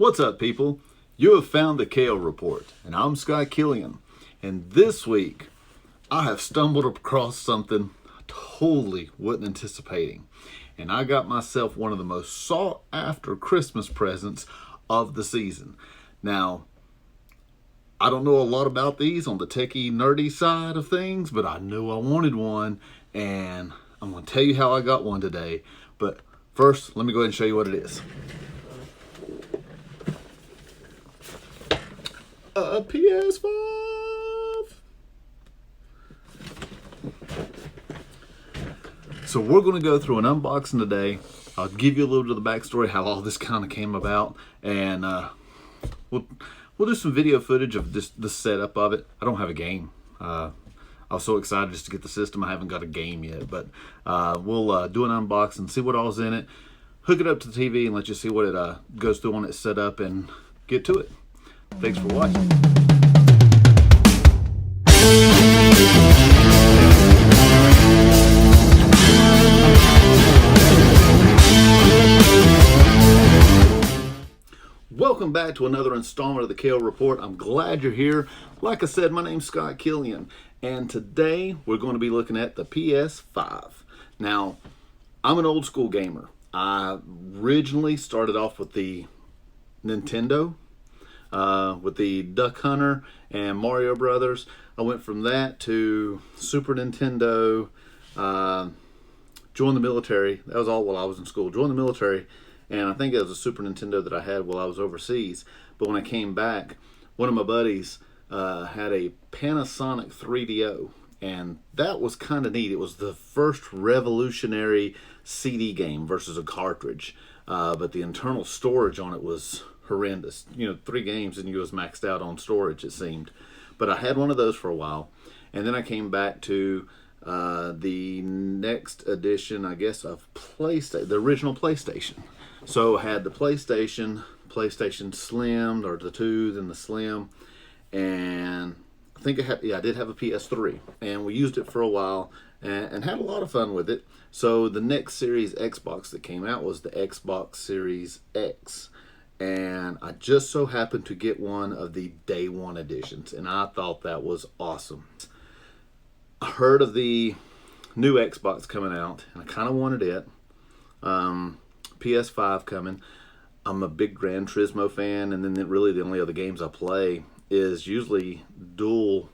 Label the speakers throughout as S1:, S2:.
S1: What's up, people? You have found the Kale Report, and I'm Scott Killian. And this week, I have stumbled across something I totally wasn't anticipating. And I got myself one of the most sought-after Christmas presents of the season. Now, I don't know a lot about these on the techie, nerdy side of things, but I knew I wanted one, and I'm going to tell you how I got one today. But first, let me go ahead and show you what it is. A PS5. So we're going to go through an unboxing today. I'll give you a little bit of the backstory, how all this kind of came about, and we'll do some video footage of the setup of it. I don't have a game. I was so excited just to get the system. I haven't got a game yet, but we'll do an unboxing, see what all's in it, hook it up to the TV, and let you see what it goes through on its setup, and get to it. Thanks for watching. Welcome back to another installment of the Kale Report. I'm glad you're here. Like I said, my name's Scott Killian, and today we're going to be looking at the PS5. Now, I'm an old school gamer. I originally started off with the Nintendo, with the Duck Hunter and Mario Brothers. I went from that to Super Nintendo, joined the military. That was all while I was in school. Joined the military, and I think it was a Super Nintendo that I had while I was overseas. But when I came back, one of my buddies had a Panasonic 3DO, and that was kind of neat. It was the first revolutionary CD game versus a cartridge, but the internal storage on it was horrendous. 3 games and you was maxed out on storage, it seemed. But I had one of those for a while, and then I came back to the next edition, I guess, of PlayStation, the original PlayStation. So I had the PlayStation Slim, or the 2, then the Slim, and I think I did have a PS3, and we used it for a while and had a lot of fun with it. So the next series Xbox that came out was the Xbox Series X. And I just so happened to get one of the day one editions, and I thought that was awesome. I heard of the new Xbox coming out, and I kind of wanted it. PS5 coming. I'm a big Gran Turismo fan, and then really the only other games I play is usually dual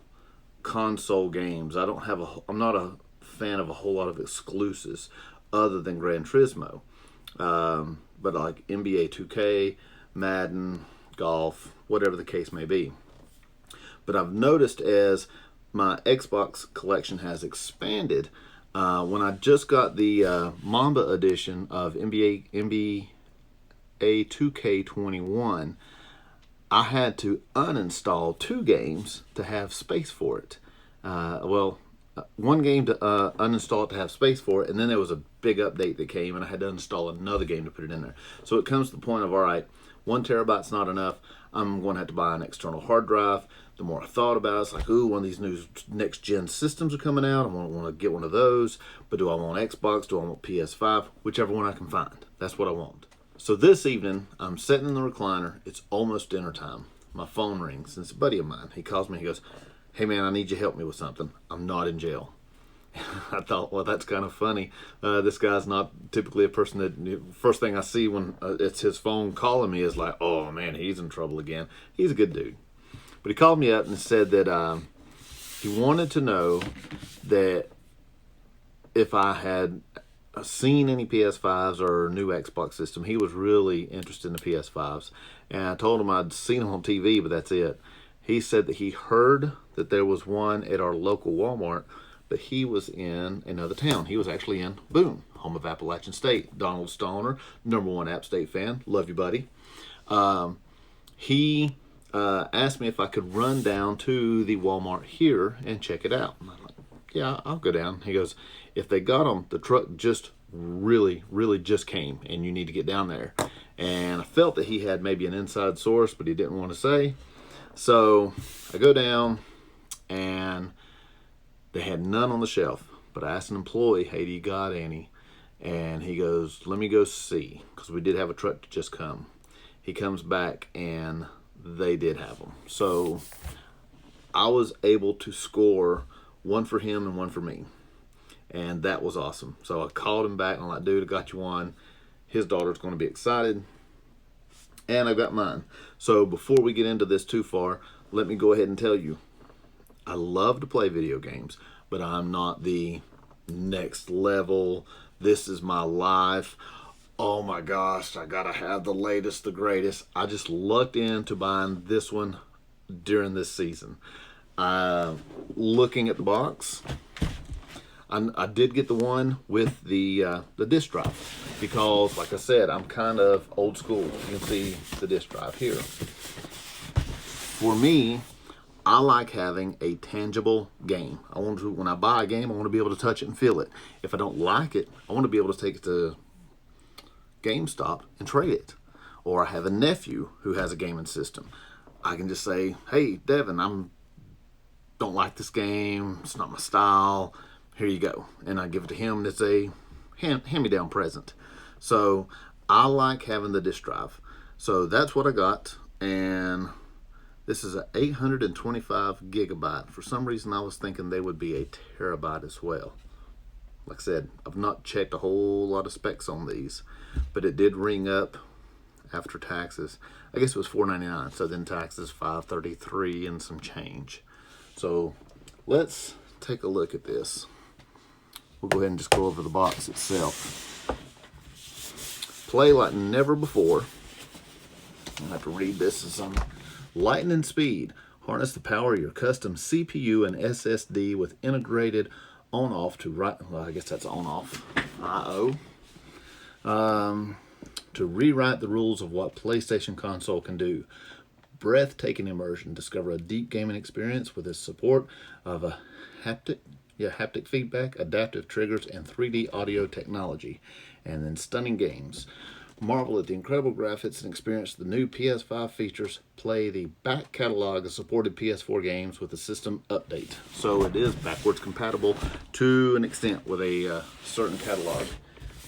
S1: console games. I'm not a fan of a whole lot of exclusives other than Gran Turismo. But like NBA 2K, Madden, golf, whatever the case may be. But I've noticed as my Xbox collection has expanded, when I just got the Mamba edition of NBA 2K21, I had to uninstall 2 games to have space for it. One game to uninstall it to have space for it, and then there was a big update that came, and I had to install another game to put it in there. So it comes to the point of, all right, 1 terabyte's not enough. I'm going to have to buy an external hard drive. The more I thought about it, it's like, ooh, one of these new next-gen systems are coming out. I want to get one of those. But do I want Xbox? Do I want PS5? Whichever one I can find. That's what I want. So this evening, I'm sitting in the recliner. It's almost dinner time. My phone rings, and it's a buddy of mine. He calls me. He goes, hey, man, I need you to help me with something. I'm not in jail. I thought, well, that's kind of funny. This guy's not typically a person that, first thing I see when it's his phone calling me is like, oh, man, he's in trouble again. He's a good dude. But he called me up and said that he wanted to know that if I had seen any PS5s or new Xbox system. He was really interested in the PS5s. And I told him I'd seen them on TV, but that's it. He said that he heard that there was one at our local Walmart, but he was in another town. He was actually in Boone, home of Appalachian State. Donald Stoner, #1 App State fan. Love you, buddy. He asked me if I could run down to the Walmart here and check it out. And I'm like, yeah, I'll go down. He goes, if they got them, the truck just really just came, and you need to get down there. And I felt that he had maybe an inside source, but he didn't want to say. So I go down, and they had none on the shelf. But I asked an employee, hey, do you got any? And he goes, let me go see, because we did have a truck to just come. he comes back and they did have them. So I was able to score one for him and one for me. And that was awesome. So I called him back and I'm like, dude, I got you one. His daughter's going to be excited. And I got mine. So before we get into this too far, let me go ahead and tell you, I love to play video games, but I'm not the next level. This is my life. Oh my gosh, I gotta have the latest, the greatest. I just lucked into buying this one during this season. Looking at the box, I did get the one with the disk drive because, like I said, I'm kind of old school. You can see the disk drive here. For me, I like having a tangible game. I want to, when I buy a game, I want to be able to touch it and feel it. If I don't like it, I want to be able to take it to GameStop and trade it. Or I have a nephew who has a gaming system. I can just say, hey, Devin, don't like this game. It's not my style. Here you go. And I give it to him. It's a hand-me-down present. So I like having the disk drive. So that's what I got. And this is an 825 gigabyte. For some reason, I was thinking they would be a terabyte as well. Like I said, I've not checked a whole lot of specs on these, but it did ring up after taxes. I guess it was $4.99. So then taxes $5.33 and some change. So let's take a look at this. We'll go ahead and just go over the box itself. Play like never before. I have to read this as I'm lightning speed. Harness the power of your custom CPU and SSD with integrated on-off to well, I guess that's on-off I/O. To rewrite the rules of what PlayStation console can do. Breathtaking immersion. Discover a deep gaming experience with the support of a haptic feedback, adaptive triggers, and 3D audio technology. And then stunning games. Marvel at the incredible graphics and experience the new PS5 features. Play the back catalog of supported PS4 games with the system update. So it is backwards compatible to an extent with a certain catalog.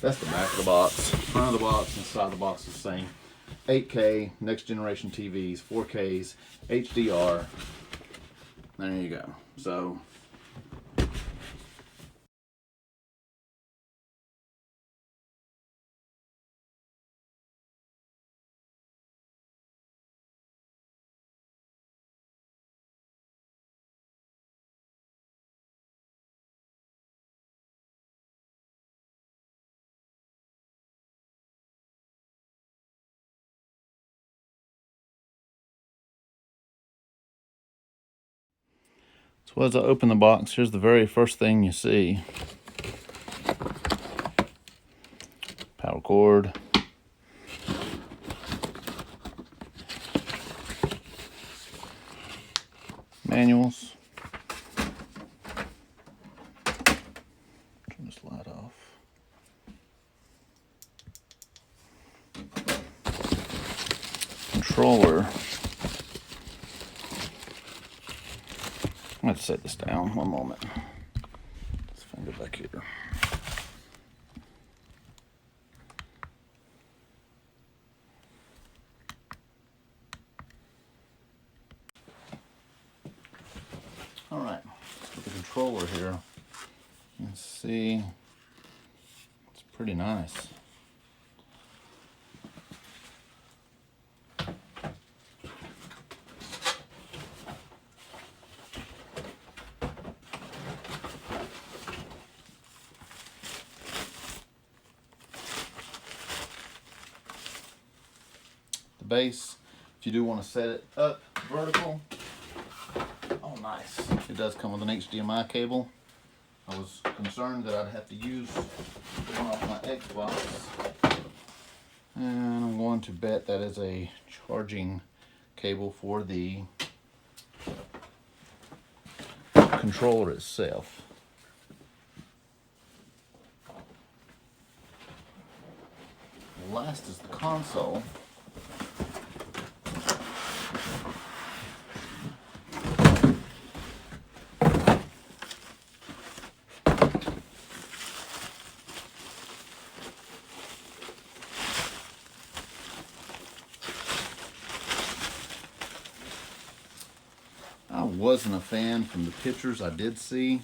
S1: That's the back of the box. Front of the box, inside the box is the same. 8K, next generation TVs, 4Ks, HDR. There you go. So So as I open the box, here's the very first thing you see. Power cord. Manuals. Turn this light off. Controller. Let's set this down one moment. This finger back here. All right, with the controller here, you can see it's pretty nice. Base, if you do want to set it up vertical. Oh, nice. It does come with an HDMI cable. I was concerned that I'd have to use one off my Xbox. And I'm going to bet that is a charging cable for the controller itself. Last is the console. wasn't a fan from the pictures I did see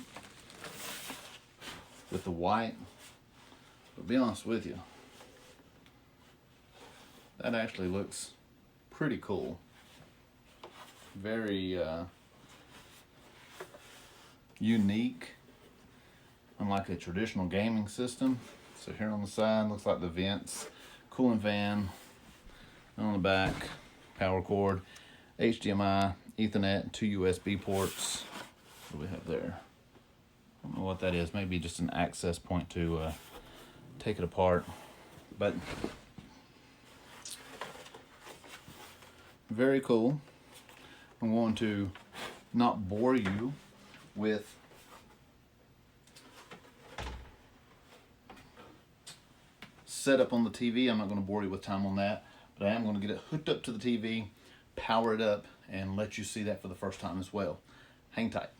S1: with the white. But to be honest with you, that actually looks pretty cool. Very unique, unlike a traditional gaming system. So here on the side looks like the vents, cooling fan. On the back, power cord, HDMI, Ethernet, 2 USB ports. What do we have there? I don't know what that is. Maybe just an access point to take it apart. But very cool. I'm going to not bore you with setup on the TV. I'm not going to bore you with time on that, but I am going to get it hooked up to the TV, power it up, and let you see that for the first time as well. Hang tight.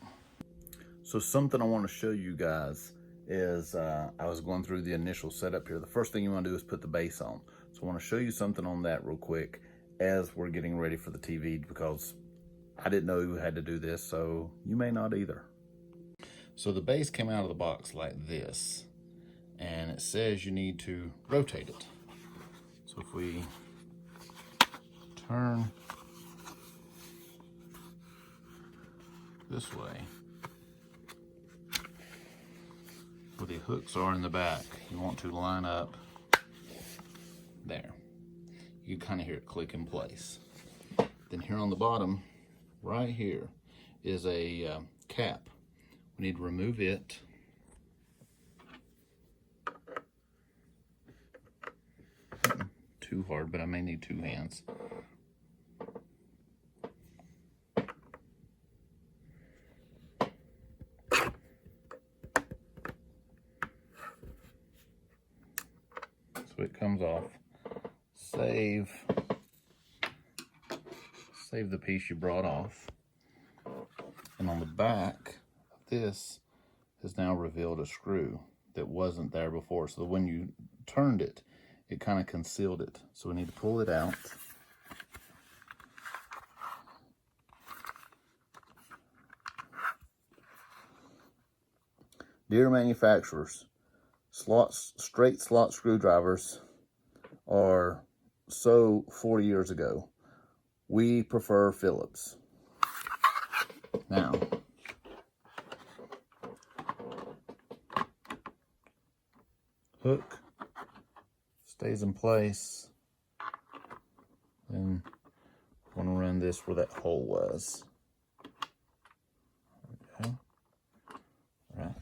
S1: So something I want to show you guys is I was going through the initial setup here. The first thing you want to do is put the base on. So I want to show you something on that real quick as we're getting ready for the TV, because I didn't know you had to do this, so you may not either. So the base came out of the box like this, and it says you need to rotate it. So if we turn this way, where the hooks are in the back, you want to line up there. You kind of hear it click in place. Then here on the bottom, right here, is a cap. We need to remove it. Too hard, but I may need 2 hands. So it comes off. Save the piece you brought off. And on the back, this has now revealed a screw that wasn't there before. So when you turned it, it kind of concealed it. So we need to pull it out. Dear manufacturers, straight slot screwdrivers are so 40 years ago. We prefer Phillips. Now, hook stays in place. Then I'm going to run this where that hole was. Okay. All right.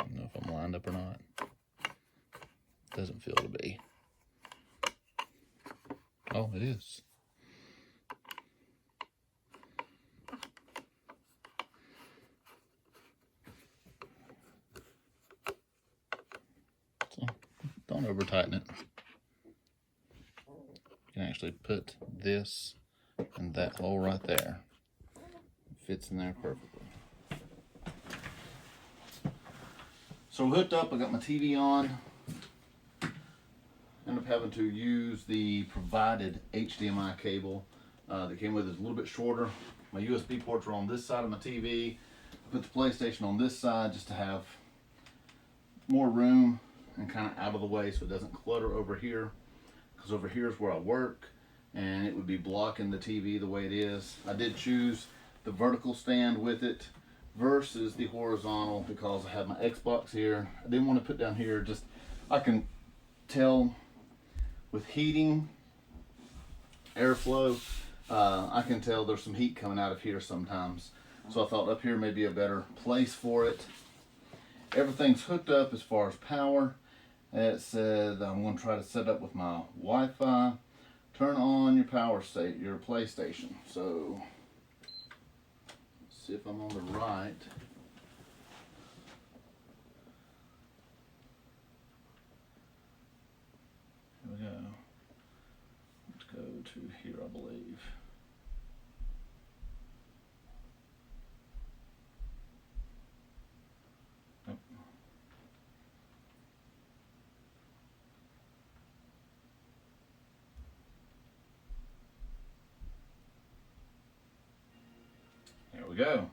S1: I don't know if I'm lined up or not. Doesn't feel to be. Oh, it is. So don't over tighten it. You can actually put this in that hole right there. It fits in there perfectly. So we're hooked up. I got my TV on. Ended up having to use the provided HDMI cable that came with it. It's a little bit shorter. My USB ports are on this side of my TV. I put the PlayStation on this side just to have more room and kind of out of the way so it doesn't clutter over here, because over here is where I work and it would be blocking the TV the way it is. I did choose the vertical stand with it versus the horizontal because I have my Xbox here. I didn't want to put down here, just I can tell with heating, airflow, I can tell there's some heat coming out of here sometimes. So I thought up here may be a better place for it. Everything's hooked up as far as power. It said I'm going to try to set up with my Wi-Fi. Turn on your your PlayStation. So let's see if I'm on the right. Here we go. Let's go to here, I believe. go.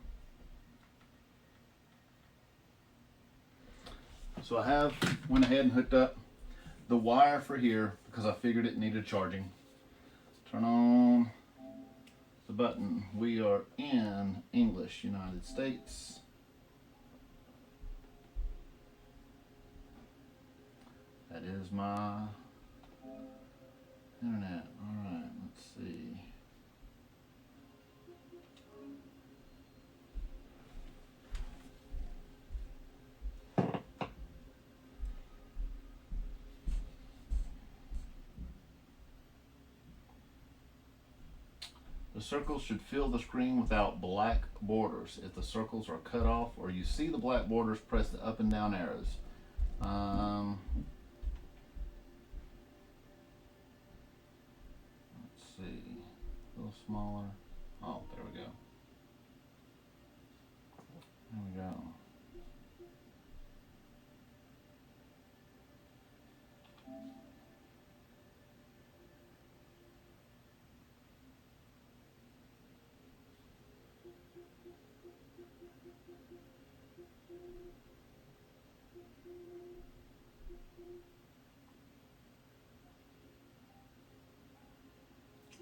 S1: So I have went ahead and hooked up the wire for here because I figured it needed charging. Turn on the button. We are in English, United States. That is my internet. Alright, let's see. The circles should fill the screen without black borders. If the circles are cut off or you see the black borders, press the up and down arrows. Let's see. A little smaller. Oh, there we go. There we go.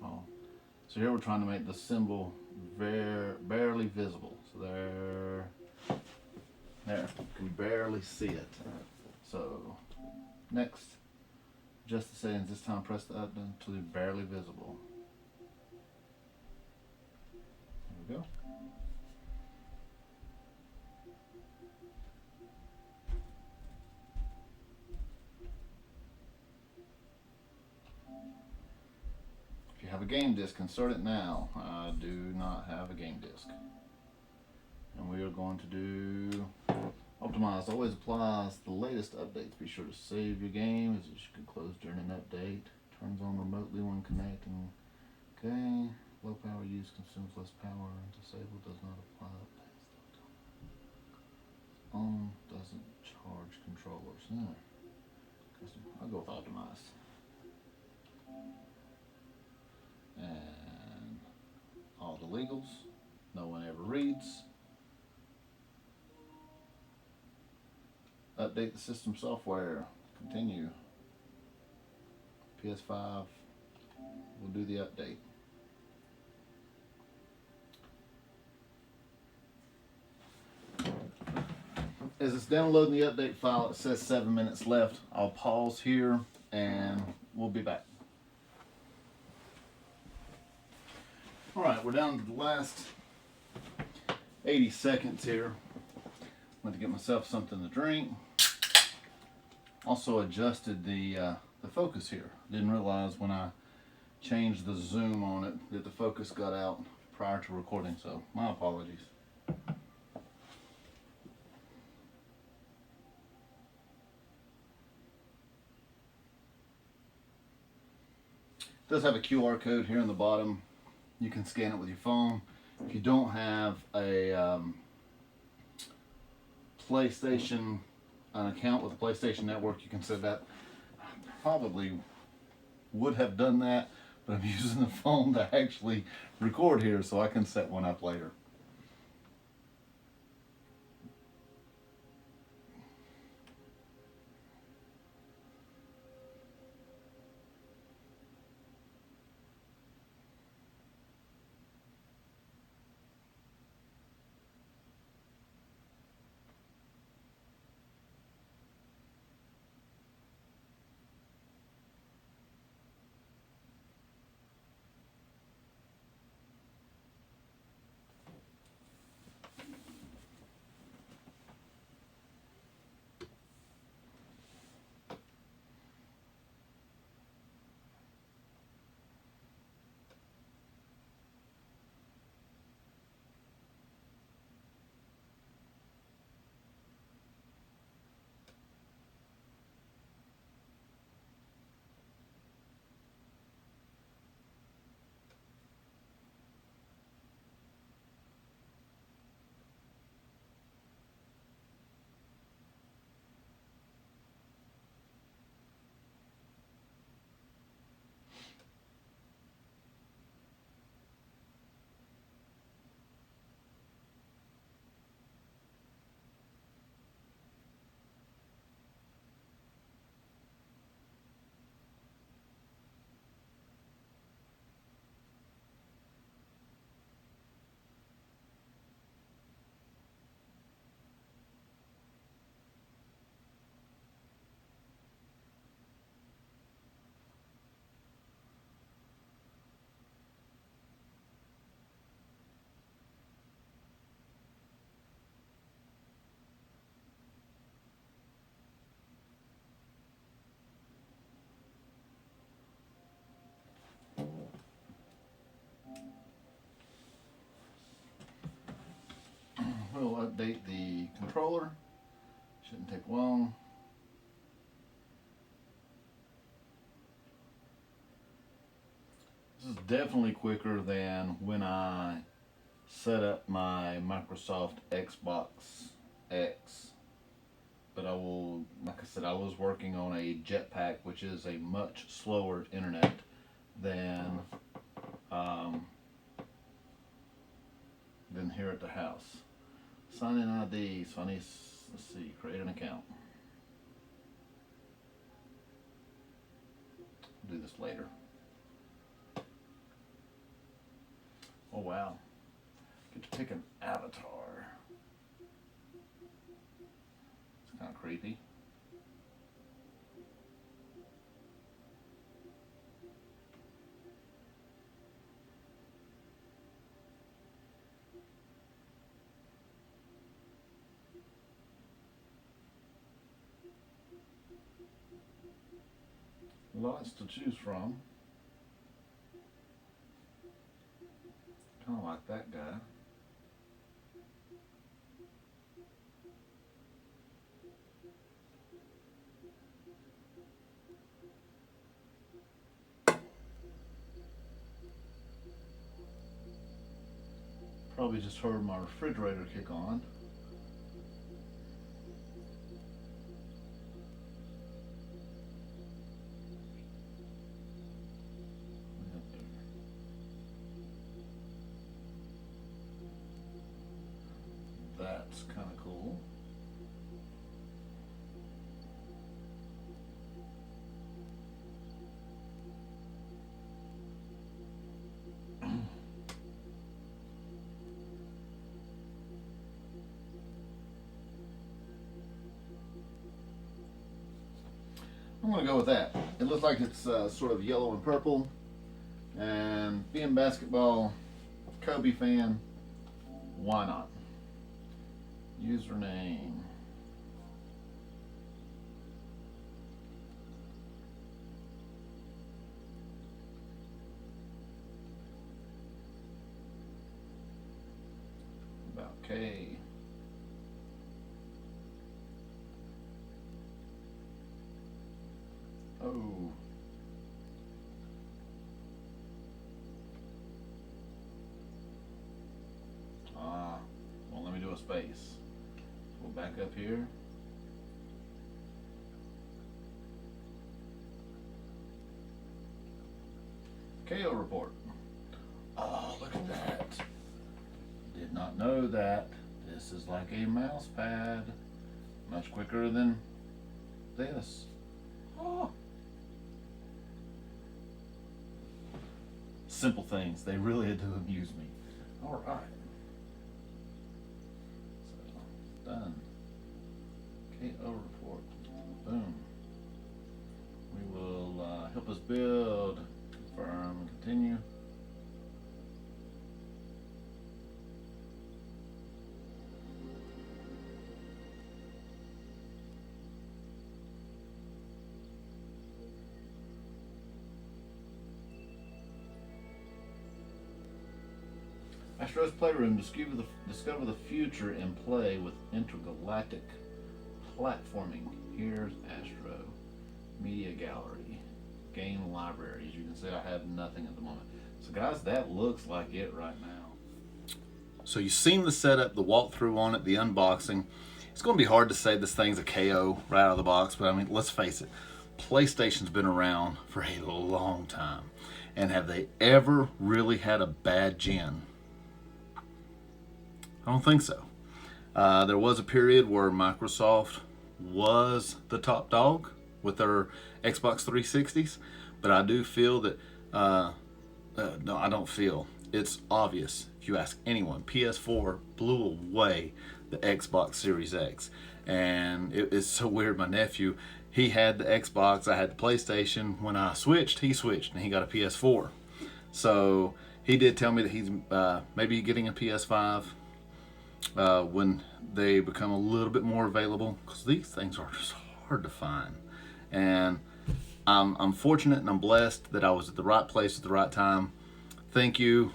S1: Oh, so here we're trying to make the symbol barely visible. So there, you can barely see it. So next, adjust the settings. This time press the up until it's barely visible. There we go. If you have a game disc, insert it now. I do not have a game disc. And we are going to do optimize. Always applies the latest updates. Be sure to save your game as you can close during an update. Turns on remotely when connecting. Okay. Low power use consumes less power. Disable does not apply updates. On doesn't charge controllers. I'll go with optimized. And all the legals. No one ever reads. Update the system software. Continue. PS5 will do the update. As it's downloading the update file, it says 7 minutes left. I'll pause here and we'll be back. Alright, we're down to the last 80 seconds here. I'm going to get myself something to drink. Also adjusted the focus here. Didn't realize when I changed the zoom on it that the focus got out prior to recording, so my apologies. It does have a QR code here in the bottom. You can scan it with your phone. If you don't have a PlayStation, an account with the PlayStation Network, you can set that. I probably would have done that, but I'm using the phone to actually record here, so I can set one up later. update the controller. Shouldn't take long. This is definitely quicker than when I set up my Microsoft Xbox X. But I will, like I said, I was working on a Jetpack, which is a much slower internet than here at the house. Sign in ID, so I need, let's see, create an account. Do this later. Oh wow, get to pick an avatar. It's kind of creepy. Lots to choose from. Kind of like that guy. Probably just heard my refrigerator kick on. That's kind of cool. I'm going to go with that. It looks like it's sort of yellow and purple. And being basketball Kobe fan, why not? Username. About K. Oh. Well, let me do a space. Go back up here. KO report. Oh, look at that. Did not know that. This is like a mouse pad. Much quicker than this. Oh. Simple things. They really do amuse me. All right. So, done. KO report. Boom. We will help us build, confirm, and continue. Astro's Playroom, discover the future in play with intergalactic platforming. Here's Astro. Media gallery. Game library. As you can see, I have nothing at the moment. So guys, that looks like it right now. So you've seen the setup, the walkthrough on it, the unboxing. It's going to be hard to say this thing's a KO right out of the box, but I mean, let's face it. PlayStation's been around for a long time. And have they ever really had a bad gen? I don't think so. There was a period where Microsoft was the top dog with their Xbox 360s, but I do feel that, no, I don't feel. It's obvious. If you ask anyone, PS4 blew away the Xbox Series X. And it's so weird. My nephew, he had the Xbox, I had the PlayStation. When I switched, he switched, and he got a PS4. So he did tell me that he's maybe getting a PS5 when they become a little bit more available, because these things are just hard to find. And I'm fortunate and I'm blessed that I was at the right place at the right time. Thank you,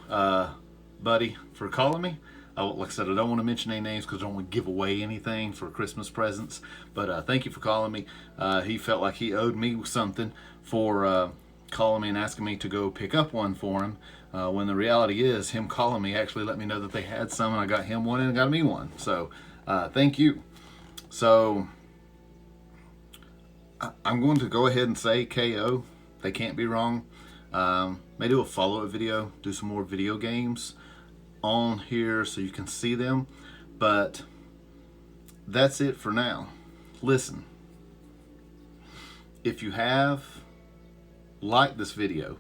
S1: buddy, for calling me. Like I said, I don't want to mention any names because I don't want to give away anything for Christmas presents. But thank you for calling me. He felt like he owed me something for calling me and asking me to go pick up one for him. When the reality is, him calling me actually let me know that they had some, and I got him one and got me one. So thank you. So I'm going to go ahead and say KO. They can't be wrong. May do a follow-up video, do some more video games on here so you can see them. But that's it for now. Listen, if you have liked this video,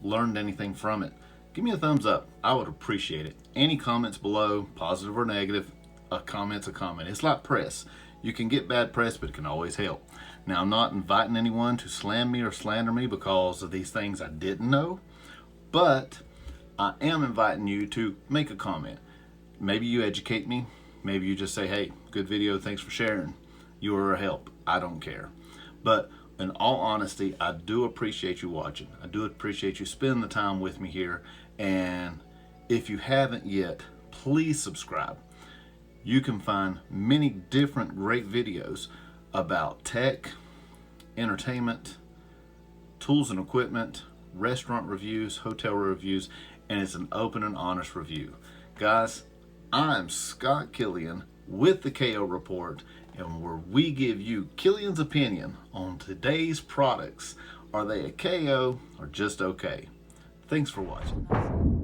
S1: learned anything from it, give me a thumbs up. I would appreciate it. Any comments below, positive or negative, a comment's a comment. It's like press. You can get bad press, but it can always help. Now, I'm not inviting anyone to slam me or slander me because of these things I didn't know, but I am inviting you to make a comment. Maybe you educate me. Maybe you just say, hey, good video, thanks for sharing. You are a help. I don't care. But in all honesty, I do appreciate you watching. I do appreciate you spending the time with me here. And if you haven't yet, please subscribe. You can find many different great videos about tech, entertainment, tools and equipment, restaurant reviews, hotel reviews, and it's an open and honest review. Guys, I'm Scott Killian with the KO Report, and where we give you Killian's opinion on today's products. Are they a KO or just okay? Thanks for watching.